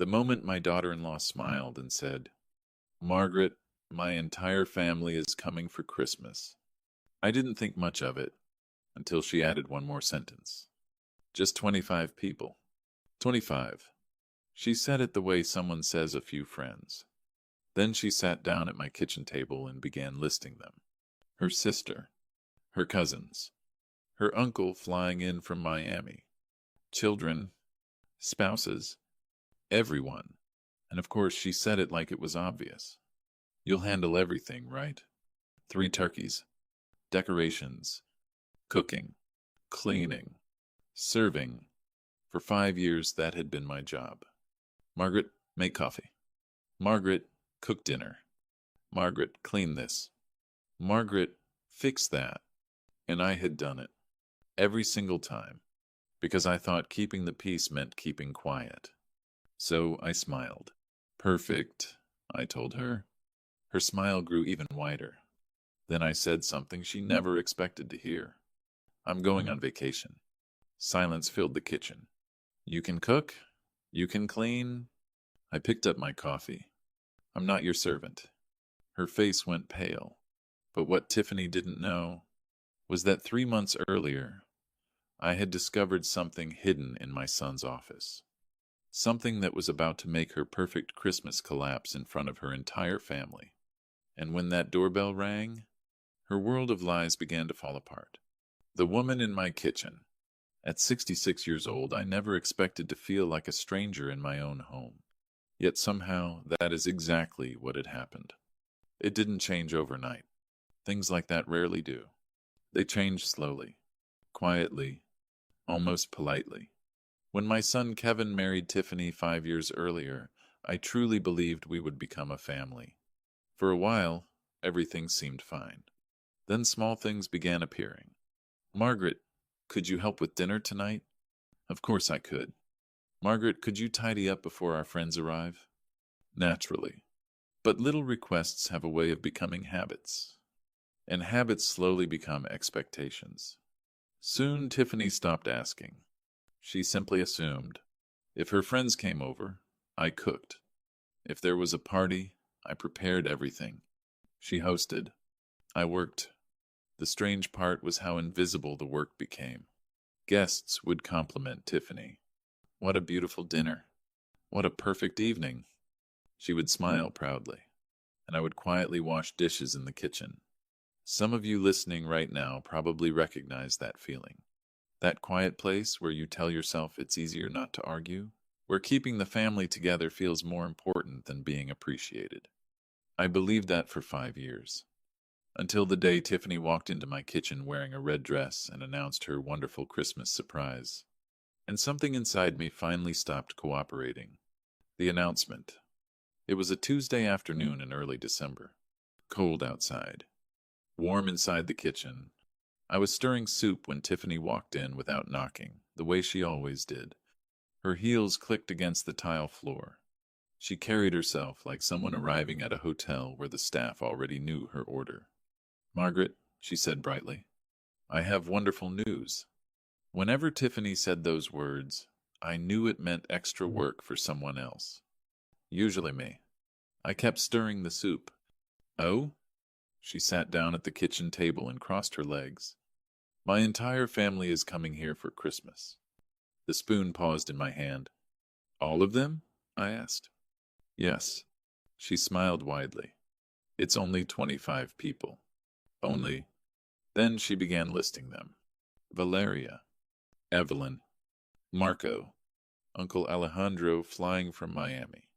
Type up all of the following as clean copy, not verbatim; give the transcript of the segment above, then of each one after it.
The moment my daughter-in-law smiled and said, "Margaret, my entire family is coming for Christmas," I didn't think much of it until she added one more sentence. "Just 25 people." 25. She said it the way someone says a few friends. Then she sat down at my kitchen table and began listing them. Her sister, her cousins, her uncle flying in from Miami, children, spouses, everyone. And of course, she said it like it was obvious. "You'll handle everything, right? 3 turkeys, decorations, cooking, cleaning, serving. For 5 years, that had been my job. Margaret, make coffee. Margaret, cook dinner. Margaret, clean this. Margaret, fix that." And I had done it. Every single time. Because I thought keeping the peace meant keeping quiet. So I smiled. "Perfect," I told her. Her smile grew even wider. Then I said something she never expected to hear. "I'm going on vacation." Silence filled the kitchen. "You can cook? You can clean?" I picked up my coffee. "I'm not your servant." Her face went pale. But what Tiffany didn't know was that 3 months earlier, I had discovered something hidden in my son's office. Something that was about to make her perfect Christmas collapse in front of her entire family. And when that doorbell rang, her world of lies began to fall apart. The woman in my kitchen. At 66 years old, I never expected to feel like a stranger in my own home. Yet somehow, that is exactly what had happened. It didn't change overnight. Things like that rarely do. They change slowly, quietly, almost politely. When my son Kevin married Tiffany 5 years earlier, I truly believed we would become a family. For a while, everything seemed fine. Then small things began appearing. "Margaret, could you help with dinner tonight?" Of course I could. "Margaret, could you tidy up before our friends arrive?" Naturally. But little requests have a way of becoming habits. And habits slowly become expectations. Soon Tiffany stopped asking. She simply assumed. If her friends came over, I cooked. If there was a party, I prepared everything. She hosted. I worked. The strange part was how invisible the work became. Guests would compliment Tiffany. "What a beautiful dinner. What a perfect evening." She would smile proudly, and I would quietly wash dishes in the kitchen. Some of you listening right now probably recognize that feeling. That quiet place where you tell yourself it's easier not to argue, where keeping the family together feels more important than being appreciated. I believed that for 5 years. Until the day Tiffany walked into my kitchen wearing a red dress and announced her wonderful Christmas surprise. And something inside me finally stopped cooperating. The announcement. It was a Tuesday afternoon in early December. Cold outside. Warm inside the kitchen. I was stirring soup when Tiffany walked in without knocking, the way she always did. Her heels clicked against the tile floor. She carried herself like someone arriving at a hotel where the staff already knew her order. "Margaret," she said brightly, "I have wonderful news." Whenever Tiffany said those words, I knew it meant extra work for someone else. Usually me. I kept stirring the soup. "Oh?" She sat down at the kitchen table and crossed her legs. "My entire family is coming here for Christmas." The spoon paused in my hand. "All of them?" I asked. "Yes." She smiled widely. "It's only 25 people." "Only?" Then she began listing them. Valeria, Evelyn, Marco, Uncle Alejandro flying from Miami,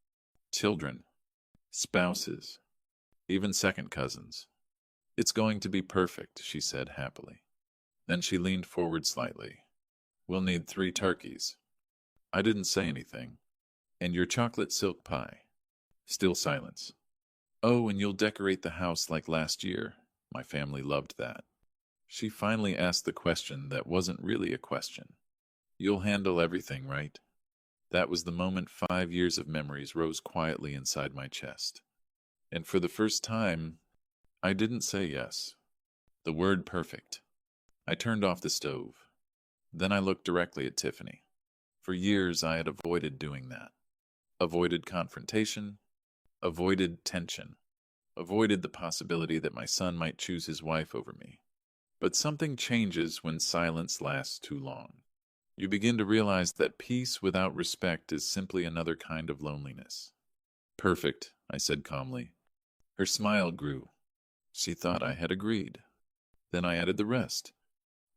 children, spouses, even second cousins. "It's going to be perfect," she said happily. Then she leaned forward slightly. "We'll need 3 turkeys." I didn't say anything. "And your chocolate silk pie." Still silence. "Oh, and you'll decorate the house like last year." My family loved that. She finally asked the question that wasn't really a question. "You'll handle everything, right?" That was the moment 5 years of memories rose quietly inside my chest. And for the first time, I didn't say yes. The word perfect. I turned off the stove. Then I looked directly at Tiffany. For years I had avoided doing that. Avoided confrontation, avoided tension, avoided the possibility that my son might choose his wife over me. But something changes when silence lasts too long. You begin to realize that peace without respect is simply another kind of loneliness. Perfect, I said calmly. Her smile grew. She thought I had agreed. Then I added the rest.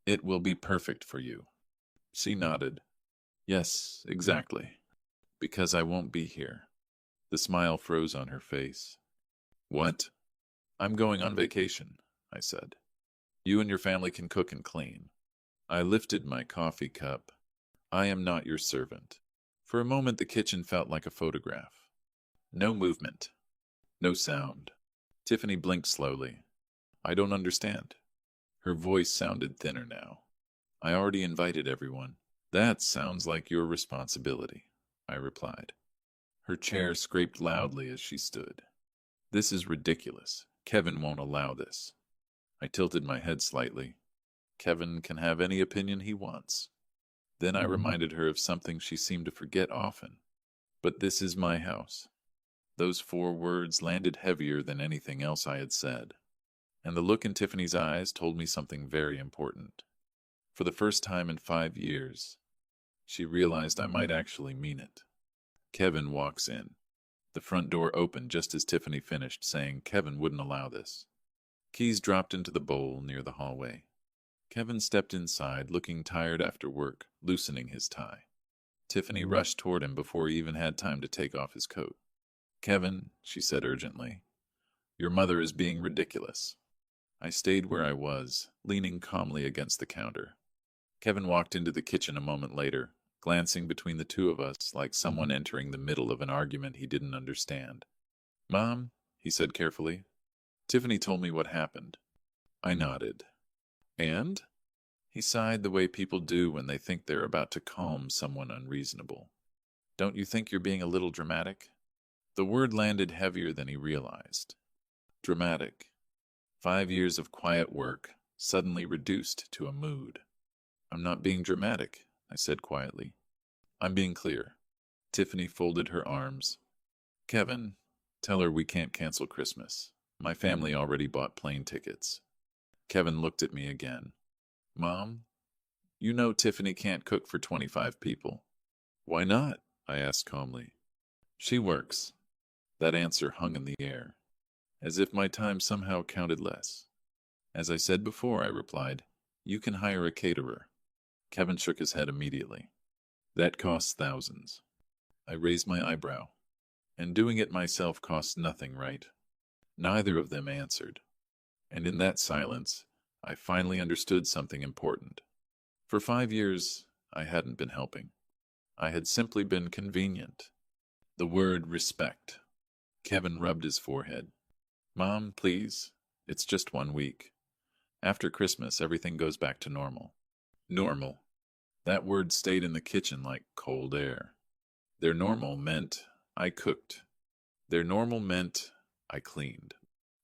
It will be perfect for you. She nodded. Yes, exactly. Because I won't be here. The smile froze on her face. What? I'm going on vacation, I said. You and your family can cook and clean. I lifted my coffee cup. I am not your servant. For a moment the kitchen felt like a photograph. No movement. No sound. Tiffany blinked slowly. I don't understand. Her voice sounded thinner now. I already invited everyone. That sounds like your responsibility, I replied. Her chair scraped loudly as she stood. This is ridiculous. Kevin won't allow this. I tilted my head slightly. Kevin can have any opinion he wants. Then I reminded her of something she seemed to forget often. But this is my house. Those 4 words landed heavier than anything else I had said. And the look in Tiffany's eyes told me something very important. For the first time in 5 years, she realized I might actually mean it. Kevin walks in. The front door opened just as Tiffany finished, saying Kevin wouldn't allow this. Keys dropped into the bowl near the hallway. Kevin stepped inside, looking tired after work, loosening his tie. Tiffany rushed toward him before he even had time to take off his coat. Kevin, she said urgently, your mother is being ridiculous. I stayed where I was, leaning calmly against the counter. Kevin walked into the kitchen a moment later, glancing between the two of us like someone entering the middle of an argument he didn't understand. Mom, he said carefully, Tiffany told me what happened. I nodded. And? He sighed the way people do when they think they're about to calm someone unreasonable. Don't you think you're being a little dramatic? The word landed heavier than he realized. Dramatic. 5 years of quiet work, suddenly reduced to a mood. I'm not being dramatic, I said quietly. I'm being clear. Tiffany folded her arms. Kevin, tell her we can't cancel Christmas. My family already bought plane tickets. Kevin looked at me again. Mom, you know Tiffany can't cook for 25 people. Why not? I asked calmly. She works. That answer hung in the air, as if my time somehow counted less. As I said before, I replied, you can hire a caterer. Kevin shook his head immediately. That costs thousands. I raised my eyebrow. And doing it myself costs nothing, right? Neither of them answered. And in that silence, I finally understood something important. For 5 years, I hadn't been helping. I had simply been convenient. The word respect. Kevin rubbed his forehead. Mom, please. It's just 1 week. After Christmas, everything goes back to normal. Normal. That word stayed in the kitchen like cold air. Their normal meant I cooked. Their normal meant I cleaned.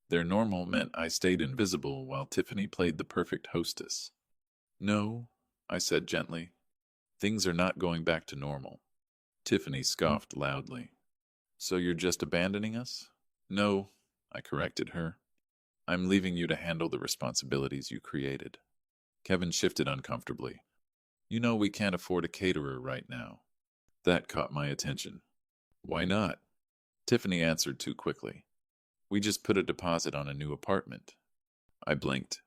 Their normal meant I stayed invisible while Tiffany played the perfect hostess. No, I said gently. Things are not going back to normal. Tiffany scoffed loudly. So you're just abandoning us? No, I corrected her. I'm leaving you to handle the responsibilities you created. Kevin shifted uncomfortably. You know we can't afford a caterer right now. That caught my attention. Why not? Tiffany answered too quickly. We just put a deposit on a new apartment. I blinked.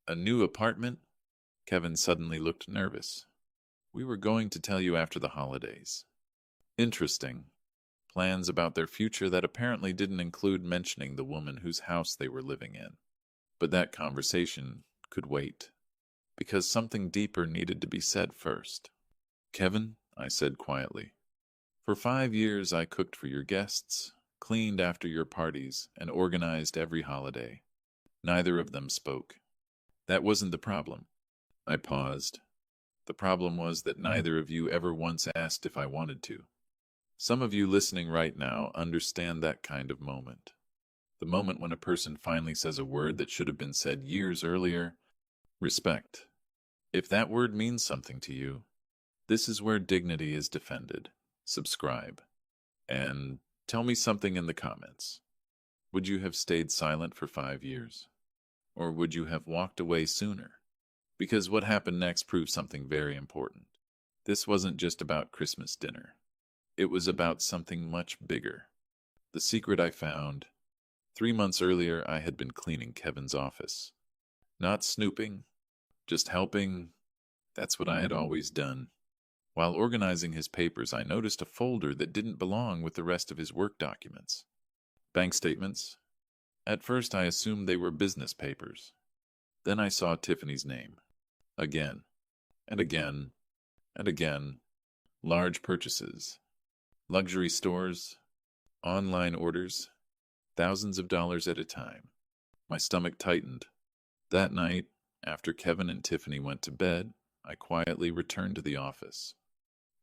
A new apartment? Kevin suddenly looked nervous. We were going to tell you after the holidays. Interesting. Plans about their future that apparently didn't include mentioning the woman whose house they were living in. But that conversation could wait, because something deeper needed to be said first. Kevin, I said quietly, for 5 years I cooked for your guests, cleaned after your parties, and organized every holiday. Neither of them spoke. That wasn't the problem. I paused. The problem was that neither of you ever once asked if I wanted to. Some of you listening right now understand that kind of moment. The moment when a person finally says a word that should have been said years earlier. Respect. If that word means something to you, this is where dignity is defended. Subscribe. And tell me something in the comments. Would you have stayed silent for 5 years? Or would you have walked away sooner? Because what happened next proves something very important. This wasn't just about Christmas dinner. It was about something much bigger. The secret I found. 3 months earlier, I had been cleaning Kevin's office. Not snooping, just helping. That's what I had always done. While organizing his papers, I noticed a folder that didn't belong with the rest of his work documents. Bank statements. At first, I assumed they were business papers. Then I saw Tiffany's name. Again, and again, and again. Large purchases. Luxury stores. Online orders. Thousands of dollars at a time. My stomach tightened. That night, after Kevin and Tiffany went to bed, I quietly returned to the office.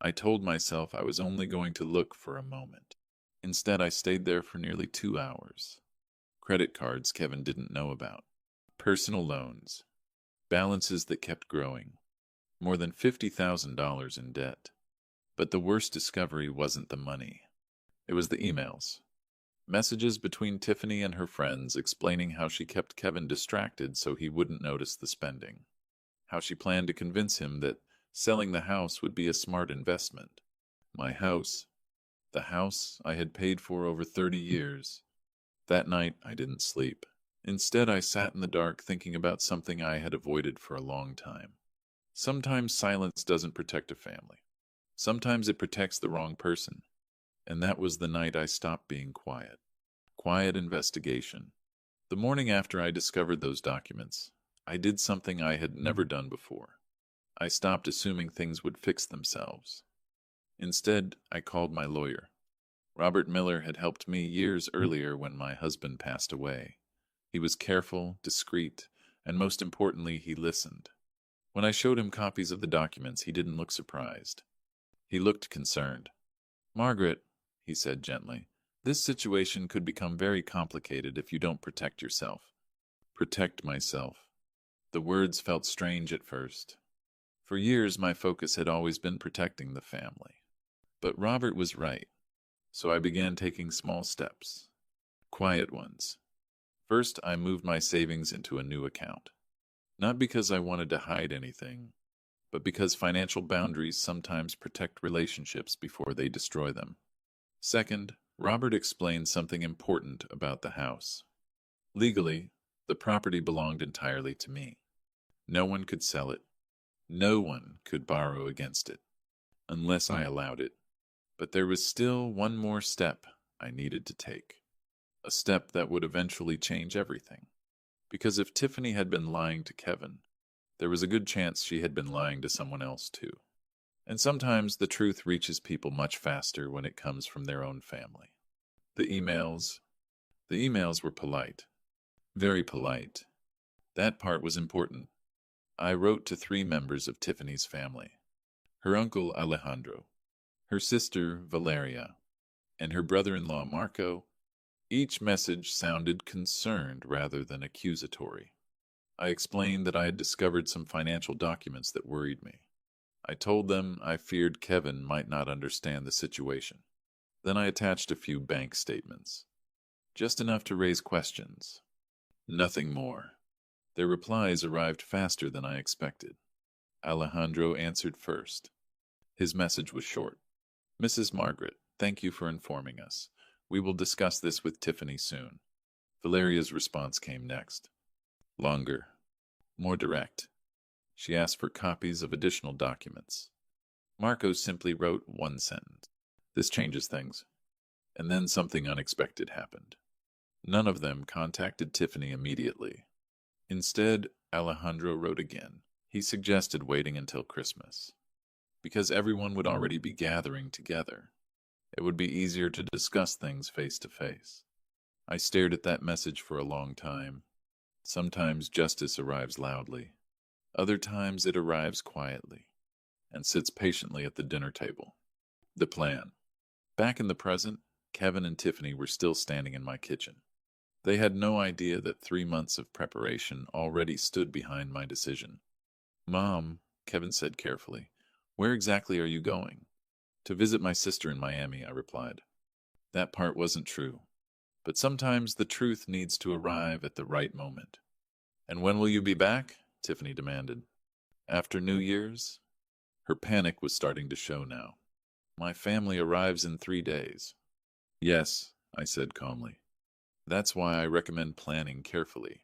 I told myself I was only going to look for a moment. Instead, I stayed there for nearly 2 hours. Credit cards Kevin didn't know about. Personal loans. Balances that kept growing. More than $50,000 in debt. But the worst discovery wasn't the money. It was the emails. Messages between Tiffany and her friends explaining how she kept Kevin distracted so he wouldn't notice the spending. How she planned to convince him that selling the house would be a smart investment. My house. The house I had paid for over 30 years. That night, I didn't sleep. Instead, I sat in the dark thinking about something I had avoided for a long time. Sometimes silence doesn't protect a family. Sometimes it protects the wrong person. And that was the night I stopped being quiet. Quiet investigation. The morning after I discovered those documents, I did something I had never done before. I stopped assuming things would fix themselves. Instead, I called my lawyer. Robert Miller had helped me years earlier when my husband passed away. He was careful, discreet, and most importantly, he listened. When I showed him copies of the documents, he didn't look surprised. He looked concerned. "Margaret," he said gently, "this situation could become very complicated if you don't protect yourself." Protect myself. The words felt strange at first. For years, my focus had always been protecting the family. But Robert was right. So I began taking small steps. Quiet ones. First, I moved my savings into a new account. Not because I wanted to hide anything, but because financial boundaries sometimes protect relationships before they destroy them. Second, Robert explained something important about the house. Legally, the property belonged entirely to me. No one could sell it. No one could borrow against it, unless I allowed it. But there was still one more step I needed to take. A step that would eventually change everything. Because if Tiffany had been lying to Kevin, there was a good chance she had been lying to someone else too. And sometimes the truth reaches people much faster when it comes from their own family. The emails were polite. Very polite. That part was important. I wrote to 3 members of Tiffany's family. Her uncle Alejandro, her sister Valeria, and her brother-in-law Marco. Each message sounded concerned rather than accusatory. I explained that I had discovered some financial documents that worried me. I told them I feared Kevin might not understand the situation. Then I attached a few bank statements. Just enough to raise questions. Nothing more. Their replies arrived faster than I expected. Alejandro answered first. His message was short. "Mrs. Margaret, thank you for informing us. We will discuss this with Tiffany soon." Valeria's response came next. Longer. More direct. She asked for copies of additional documents. Marco simply wrote one sentence. "This changes things." And then something unexpected happened. None of them contacted Tiffany immediately. Instead, Alejandro wrote again. He suggested waiting until Christmas. Because everyone would already be gathering together. It would be easier to discuss things face to face. I stared at that message for a long time. Sometimes justice arrives loudly. Other times it arrives quietly and sits patiently at the dinner table. The plan. Back in the present, Kevin and Tiffany were still standing in my kitchen. They had no idea that 3 months of preparation already stood behind my decision. "Mom," Kevin said carefully, "where exactly are you going?" "To visit my sister in Miami," I replied. That part wasn't true. But sometimes the truth needs to arrive at the right moment. And when will you be back? Tiffany demanded. After New Year's? Her panic was starting to show now. My family arrives in 3 days. Yes, I said calmly. That's why I recommend planning carefully.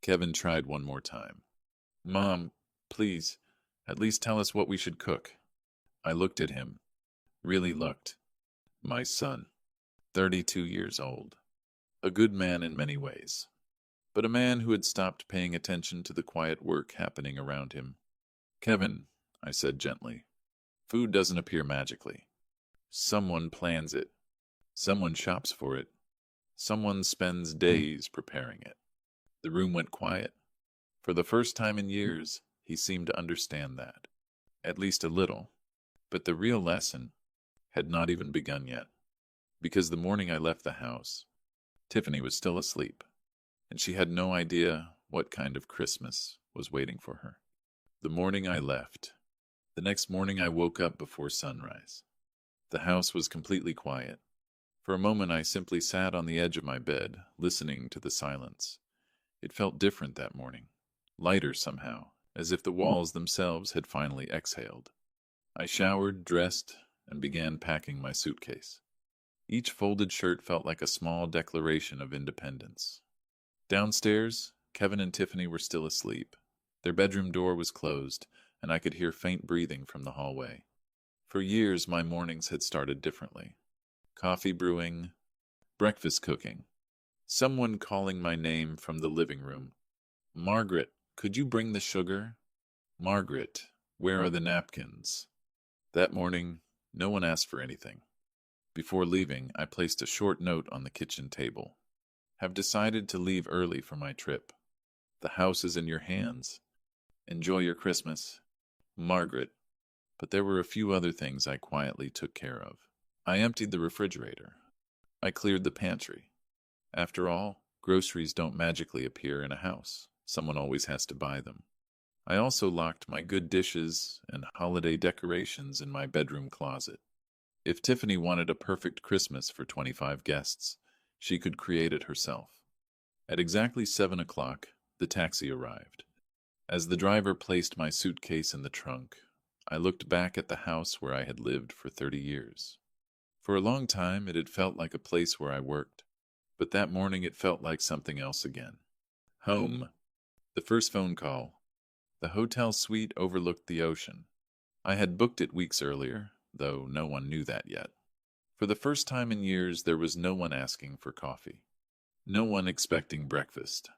Kevin tried one more time. Mom, please, at least tell us what we should cook. I looked at him. Really looked. My son, 32 years old. A good man in many ways, but a man who had stopped paying attention to the quiet work happening around him. Kevin, I said gently, food doesn't appear magically. Someone plans it. Someone shops for it. Someone spends days preparing it. The room went quiet. For the first time in years, he seemed to understand that. At least a little. But the real lesson had not even begun yet. Because the morning I left the house, Tiffany was still asleep, and she had no idea what kind of Christmas was waiting for her. The morning I left. The next morning I woke up before sunrise. The house was completely quiet. For a moment I simply sat on the edge of my bed, listening to the silence. It felt different that morning, lighter somehow, as if the walls themselves had finally exhaled. I showered, dressed, and began packing my suitcase. Each folded shirt felt like a small declaration of independence. Downstairs, Kevin and Tiffany were still asleep. Their bedroom door was closed, and I could hear faint breathing from the hallway. For years, my mornings had started differently. Coffee brewing, breakfast cooking, someone calling my name from the living room. Margaret, could you bring the sugar? Margaret, where are the napkins? That morning, no one asked for anything. Before leaving, I placed a short note on the kitchen table. Have decided to leave early for my trip. The house is in your hands. Enjoy your Christmas. Margaret. But there were a few other things I quietly took care of. I emptied the refrigerator. I cleared the pantry. After all, groceries don't magically appear in a house. Someone always has to buy them. I also locked my good dishes and holiday decorations in my bedroom closet. If Tiffany wanted a perfect Christmas for 25 guests, she could create it herself. At exactly 7 o'clock, the taxi arrived. As the driver placed my suitcase in the trunk, I looked back at the house where I had lived for 30 years. For a long time, it had felt like a place where I worked, but that morning it felt like something else again. Home. The first phone call. The hotel suite overlooked the ocean. I had booked it weeks earlier, though no one knew that yet. For the first time in years, there was no one asking for coffee. No one expecting breakfast.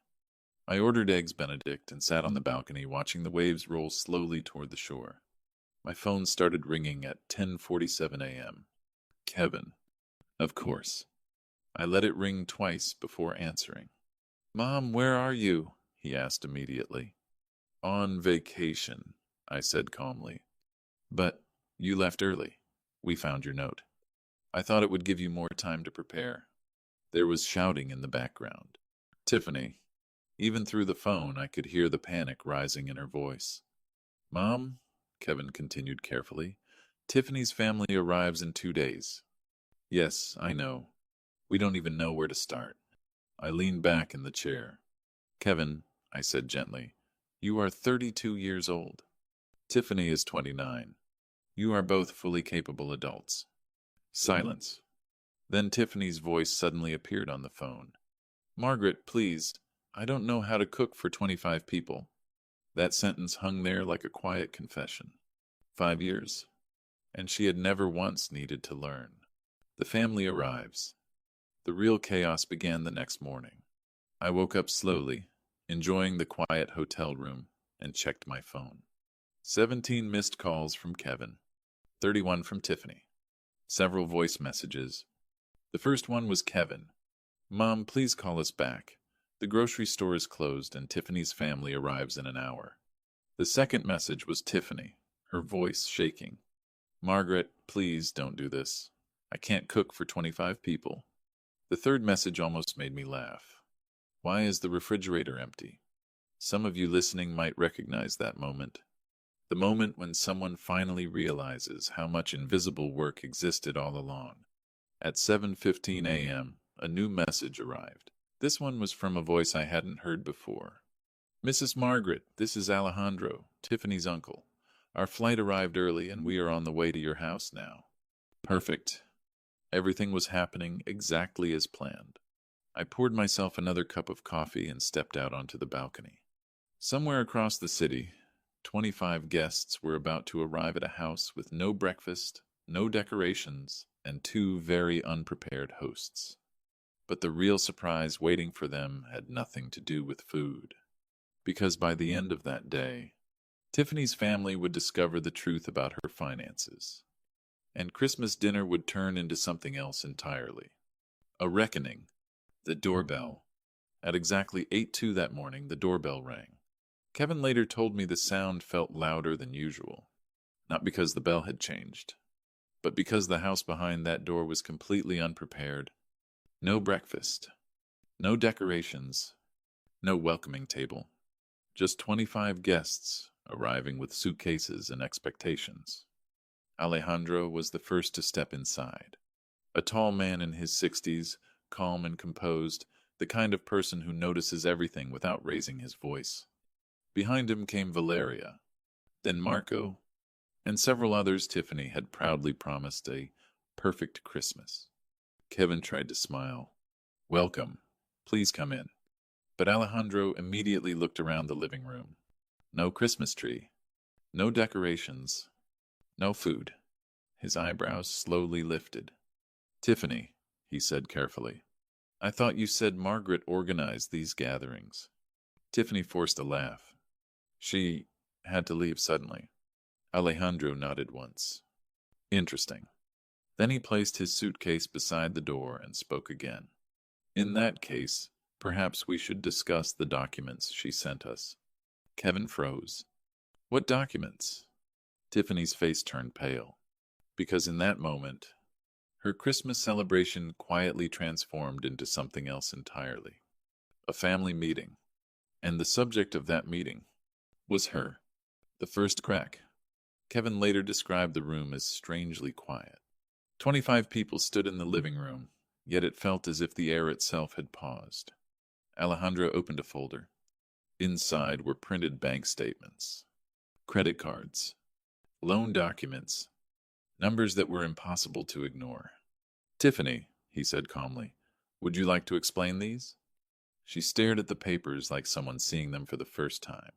I ordered eggs Benedict and sat on the balcony watching the waves roll slowly toward the shore. My phone started ringing at 10:47 a.m. Kevin. Of course. I let it ring twice before answering. Mom, where are you? He asked immediately. On vacation, I said calmly. But you left early. We found your note. I thought it would give you more time to prepare. There was shouting in the background. Tiffany. Even through the phone, I could hear the panic rising in her voice. Mom, Kevin continued carefully, Tiffany's family arrives in 2 days. Yes, I know. We don't even know where to start. I leaned back in the chair. Kevin, I said gently, you are 32 years old. Tiffany is 29. You are both fully capable adults. Silence. Then Tiffany's voice suddenly appeared on the phone. Margaret, please, I don't know how to cook for 25 people. That sentence hung there like a quiet confession. 5 years. And she had never once needed to learn. The family arrives. The real chaos began the next morning. I woke up slowly, enjoying the quiet hotel room, and checked my phone. 17 missed calls from Kevin. 31 from Tiffany. Several voice messages. The first one was Kevin. Mom, please call us back. The grocery store is closed and Tiffany's family arrives in an hour. The second message was Tiffany, her voice shaking. Margaret, please don't do this. I can't cook for 25 people. The third message almost made me laugh. Why is the refrigerator empty? Some of you listening might recognize that moment. The moment when someone finally realizes how much invisible work existed all along. At 7:15 a.m., a new message arrived. This one was from a voice I hadn't heard before. "Mrs. Margaret, this is Alejandro, Tiffany's uncle. Our flight arrived early and we are on the way to your house now." Perfect. Everything was happening exactly as planned. I poured myself another cup of coffee and stepped out onto the balcony. Somewhere across the city, 25 guests were about to arrive at a house with no breakfast, no decorations, and two very unprepared hosts. But the real surprise waiting for them had nothing to do with food. Because by the end of that day, Tiffany's family would discover the truth about her finances. And Christmas dinner would turn into something else entirely. A reckoning. The doorbell. At exactly 8:02 that morning, the doorbell rang. Kevin later told me the sound felt louder than usual. Not because the bell had changed, but because the house behind that door was completely unprepared. No breakfast. No decorations. No welcoming table. Just 25 guests arriving with suitcases and expectations. Alejandro was the first to step inside. A tall man in his 60s, calm and composed, the kind of person who notices everything without raising his voice. Behind him came Valeria, then Marco, and several others Tiffany had proudly promised a perfect Christmas. Kevin tried to smile. "Welcome. Please come in." But Alejandro immediately looked around the living room. No Christmas tree. No decorations. No food. His eyebrows slowly lifted. "Tiffany," he said carefully, "I thought you said Margaret organized these gatherings." Tiffany forced a laugh. "She had to leave suddenly." Alejandro nodded once. "Interesting." Then he placed his suitcase beside the door and spoke again. "In that case, perhaps we should discuss the documents she sent us." Kevin froze. "What documents?" Tiffany's face turned pale, because in that moment, her Christmas celebration quietly transformed into something else entirely. A family meeting. And the subject of that meeting was her. The first crack. Kevin later described the room as strangely quiet. 25 people stood in the living room, yet it felt as if the air itself had paused. Alejandro opened a folder. Inside were printed bank statements, credit cards, loan documents, numbers that were impossible to ignore. "Tiffany," he said calmly, "would you like to explain these?" She stared at the papers like someone seeing them for the first time.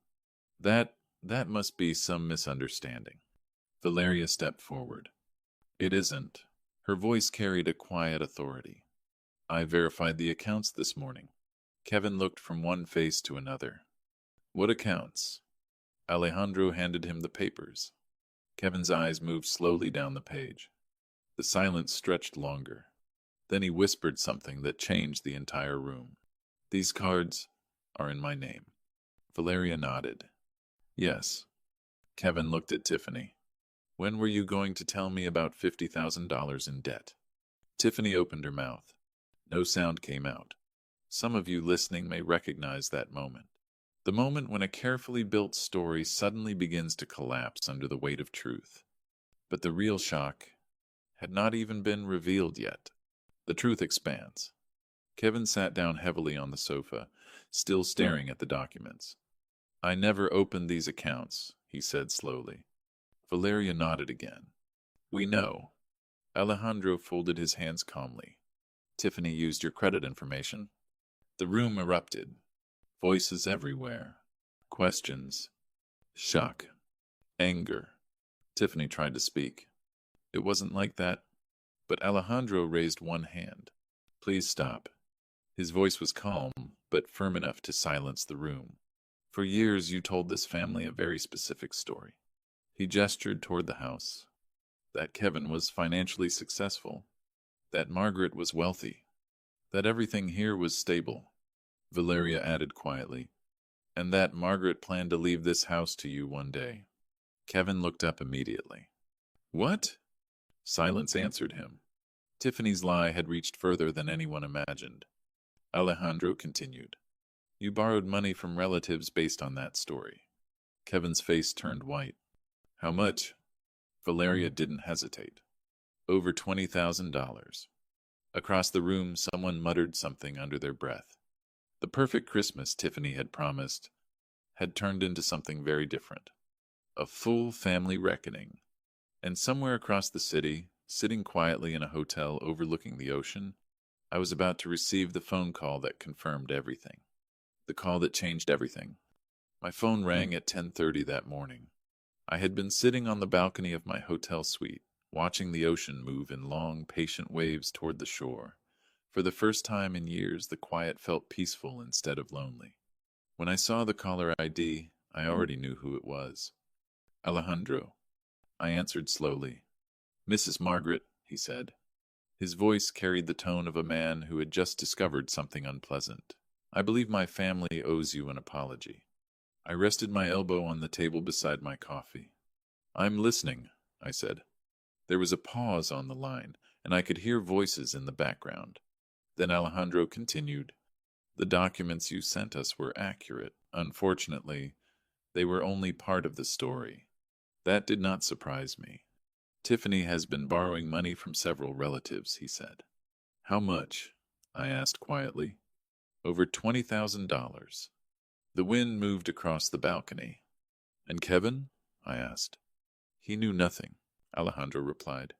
That must be some misunderstanding." Valeria stepped forward. "It isn't." Her voice carried a quiet authority. "I verified the accounts this morning." Kevin looked from one face to another. "What accounts?" Alejandro handed him the papers. Kevin's eyes moved slowly down the page. The silence stretched longer. Then he whispered something that changed the entire room. "These cards are in my name." Valeria nodded. "Yes." Kevin looked at Tiffany. "When were you going to tell me about $50,000 in debt?" Tiffany opened her mouth. No sound came out. Some of you listening may recognize that moment. The moment when a carefully built story suddenly begins to collapse under the weight of truth. But the real shock had not even been revealed yet. The truth expands. Kevin sat down heavily on the sofa, still staring at the documents. "I never opened these accounts," he said slowly. Valeria nodded again. "We know." Alejandro folded his hands calmly. "Tiffany used your credit information." The room erupted. Voices everywhere. Questions. Shock. Anger. Tiffany tried to speak. "It wasn't like that." But Alejandro raised one hand. "Please stop." His voice was calm, but firm enough to silence the room. "For years you told this family a very specific story." He gestured toward the house. That Kevin was financially successful. That Margaret was wealthy. That everything here was stable. Valeria added quietly. "And that Margaret planned to leave this house to you one day." Kevin looked up immediately. "What?" Silence answered him. Tiffany's lie had reached further than anyone imagined. Alejandro continued. "You borrowed money from relatives based on that story." Kevin's face turned white. "How much?" Valeria didn't hesitate. "Over $20,000. Across the room, someone muttered something under their breath. The perfect Christmas Tiffany had promised had turned into something very different. A full family reckoning. And somewhere across the city, sitting quietly in a hotel overlooking the ocean, I was about to receive the phone call that confirmed everything. The call that changed everything. My phone rang at 10:30 that morning. I had been sitting on the balcony of my hotel suite, watching the ocean move in long, patient waves toward the shore. For the first time in years, the quiet felt peaceful instead of lonely. When I saw the caller ID, I already knew who it was. Alejandro. I answered slowly. Mrs. Margaret, he said. His voice carried the tone of a man who had just discovered something unpleasant. I believe my family owes you an apology. I rested my elbow on the table beside my coffee. I'm listening, I said. There was a pause on the line, and I could hear voices in the background. Then Alejandro continued. The documents you sent us were accurate. Unfortunately, they were only part of the story. That did not surprise me. Tiffany has been borrowing money from several relatives, he said. How much? I asked quietly. Over $20,000. The wind moved across the balcony. And Kevin? I asked. He knew nothing, Alejandro replied.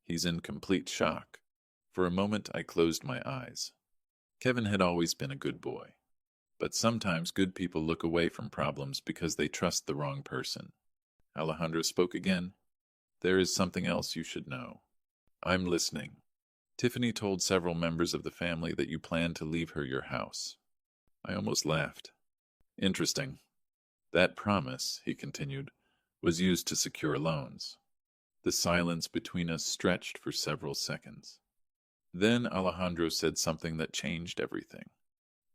He's in complete shock. For a moment I closed my eyes. Kevin had always been a good boy. But sometimes good people look away from problems because they trust the wrong person. Alejandro spoke again. There is something else you should know. I'm listening. Tiffany told several members of the family that you plan to leave her your house. I almost laughed. Interesting. That promise, he continued, was used to secure loans. The silence between us stretched for several seconds. Then Alejandro said something that changed everything.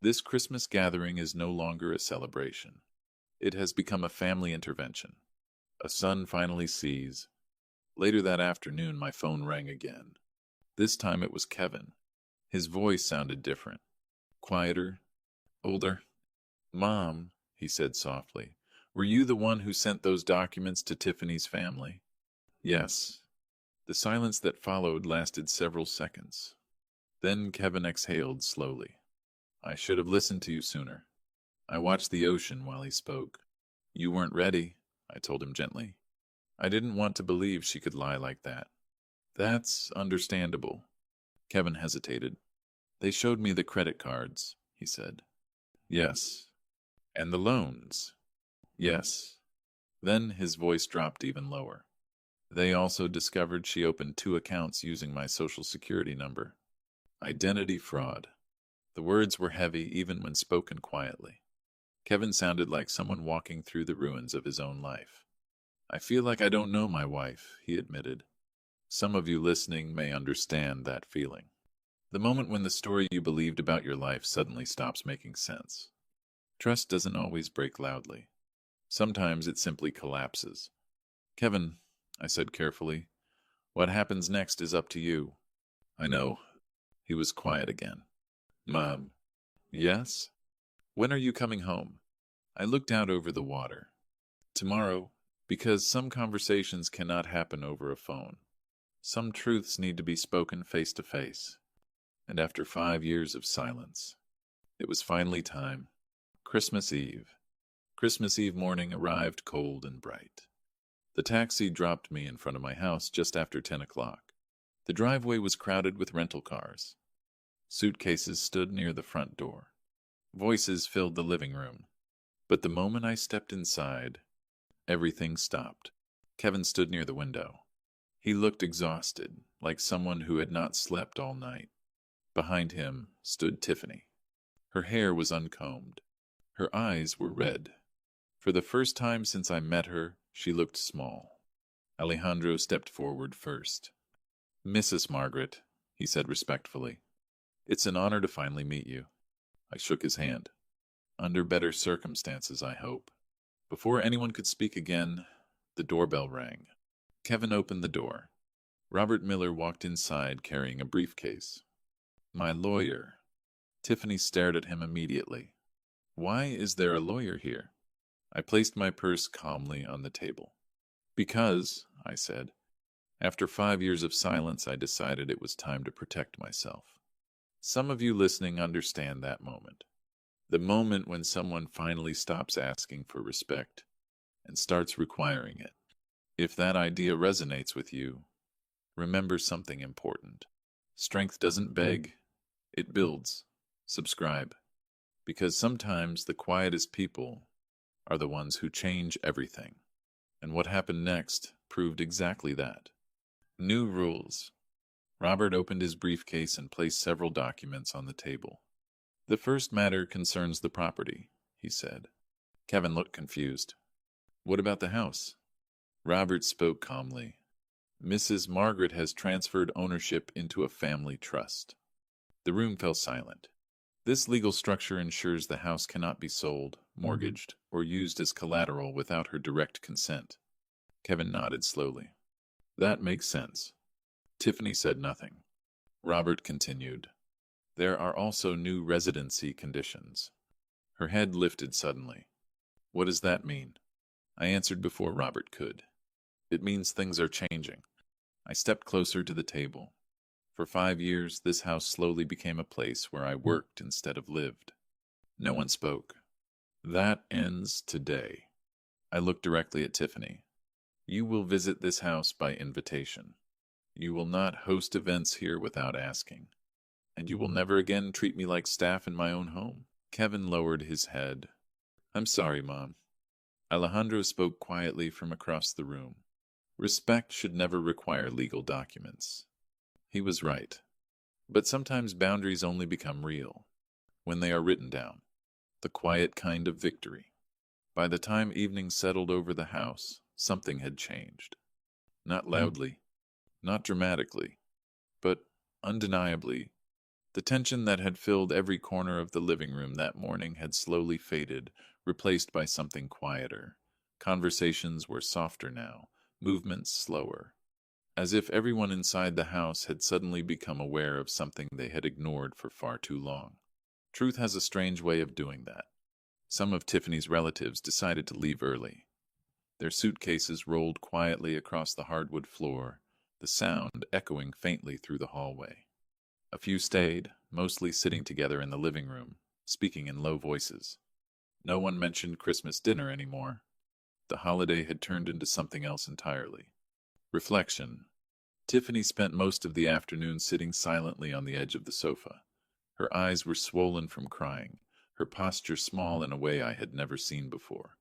This Christmas gathering is no longer a celebration. It has become a family intervention. A son finally sees. Later that afternoon, my phone rang again. This time it was Kevin. His voice sounded different. Quieter. Older. Mom, he said softly, were you the one who sent those documents to Tiffany's family? Yes. The silence that followed lasted several seconds. Then Kevin exhaled slowly. I should have listened to you sooner. I watched the ocean while he spoke. You weren't ready, I told him gently. I didn't want to believe she could lie like that. That's understandable. Kevin hesitated. They showed me the credit cards, he said. Yes. And the loans? Yes. Then his voice dropped even lower. They also discovered she opened 2 accounts using my social security number. Identity fraud. The words were heavy even when spoken quietly. Kevin sounded like someone walking through the ruins of his own life. I feel like I don't know my wife, he admitted. Some of you listening may understand that feeling. The moment when the story you believed about your life suddenly stops making sense. Trust doesn't always break loudly. Sometimes it simply collapses. Kevin, I said carefully, what happens next is up to you. I know. He was quiet again. Mom. Yes? When are you coming home? I looked out over the water. Tomorrow, because some conversations cannot happen over a phone. Some truths need to be spoken face to face. And after 5 years of silence, it was finally time. Christmas Eve. Christmas Eve morning arrived cold and bright. The taxi dropped me in front of my house just after 10 o'clock. The driveway was crowded with rental cars. Suitcases stood near the front door. Voices filled the living room. But the moment I stepped inside, everything stopped. Kevin stood near the window. He looked exhausted, like someone who had not slept all night. Behind him stood Tiffany. Her hair was uncombed. Her eyes were red. For the first time since I met her, she looked small. Alejandro stepped forward first. Mrs. Margaret, he said respectfully, it's an honor to finally meet you. I shook his hand. Under better circumstances, I hope. Before anyone could speak again, the doorbell rang. Kevin opened the door. Robert Miller walked inside carrying a briefcase. My lawyer. Tiffany stared at him immediately. Why is there a lawyer here? I placed my purse calmly on the table. Because, I said, After 5 years of silence, I decided it was time to protect myself. Some of you listening understand that moment. The moment when someone finally stops asking for respect and starts requiring it. If that idea resonates with you, remember something important. Strength doesn't beg, it builds. Subscribe. Because sometimes the quietest people are the ones who change everything. And what happened next proved exactly that. New rules. Robert opened his briefcase and placed several documents on the table. The first matter concerns the property, he said. Kevin looked confused. What about the house? Robert spoke calmly. Mrs. Margaret has transferred ownership into a family trust. The room fell silent. This legal structure ensures the house cannot be sold, mortgaged, or used as collateral without her direct consent. Kevin nodded slowly. That makes sense. Tiffany said nothing. Robert continued. There are also new residency conditions. Her head lifted suddenly. What does that mean? I answered before Robert could. It means things are changing. I stepped closer to the table. For 5 years, this house slowly became a place where I worked instead of lived. No one spoke. That ends today. I looked directly at Tiffany. You will visit this house by invitation. You will not host events here without asking. And you will never again treat me like staff in my own home. Kevin lowered his head. I'm sorry, Mom. Alejandro spoke quietly from across the room. Respect should never require legal documents. He was right. But sometimes boundaries only become real when they are written down. The quiet kind of victory. By the time evening settled over the house, something had changed. Not loudly, not dramatically, but undeniably. The tension that had filled every corner of the living room that morning had slowly faded, replaced by something quieter. Conversations were softer now, movements slower. As if everyone inside the house had suddenly become aware of something they had ignored for far too long. Truth has a strange way of doing that. Some of Tiffany's relatives decided to leave early. Their suitcases rolled quietly across the hardwood floor, the sound echoing faintly through the hallway. A few stayed, mostly sitting together in the living room, speaking in low voices. No one mentioned Christmas dinner anymore. The holiday had turned into something else entirely. Reflection. Tiffany spent most of the afternoon sitting silently on the edge of the sofa. Her eyes were swollen from crying, her posture small in a way I had never seen before.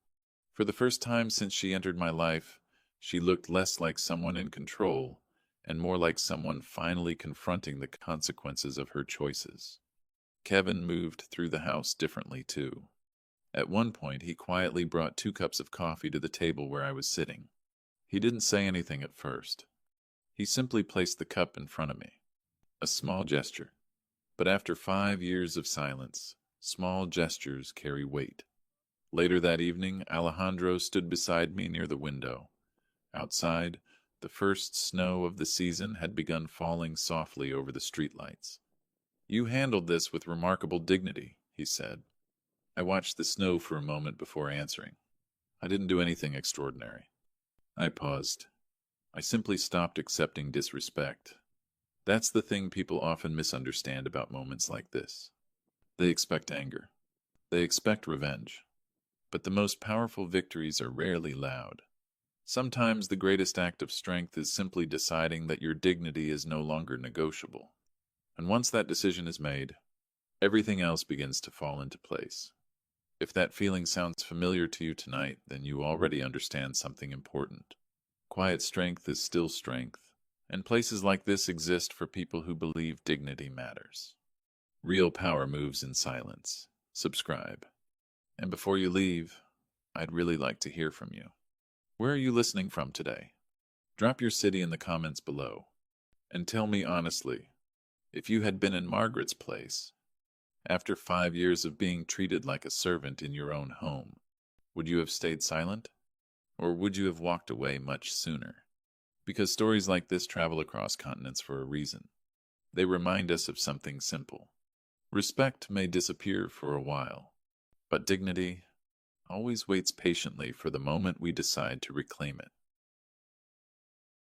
For the first time since she entered my life, she looked less like someone in control and more like someone finally confronting the consequences of her choices. Kevin moved through the house differently, too. At one point, he quietly brought 2 cups of coffee to the table where I was sitting. He didn't say anything at first. He simply placed the cup in front of me. A small gesture. But after 5 years of silence, small gestures carry weight. Later that evening, Alejandro stood beside me near the window. Outside, the first snow of the season had begun falling softly over the streetlights. You handled this with remarkable dignity, he said. I watched the snow for a moment before answering. I didn't do anything extraordinary. I paused. I simply stopped accepting disrespect. That's the thing people often misunderstand about moments like this. They expect anger. They expect revenge. But the most powerful victories are rarely loud. Sometimes the greatest act of strength is simply deciding that your dignity is no longer negotiable. And once that decision is made, everything else begins to fall into place. If that feeling sounds familiar to you tonight, then you already understand something important. Quiet strength is still strength, and places like this exist for people who believe dignity matters. Real power moves in silence. Subscribe. And before you leave, I'd really like to hear from you. Where are you listening from today? Drop your city in the comments below. And tell me honestly, if you had been in Margaret's place, after 5 years of being treated like a servant in your own home, would you have stayed silent? Or would you have walked away much sooner? Because stories like this travel across continents for a reason. They remind us of something simple. Respect may disappear for a while, but dignity always waits patiently for the moment we decide to reclaim it.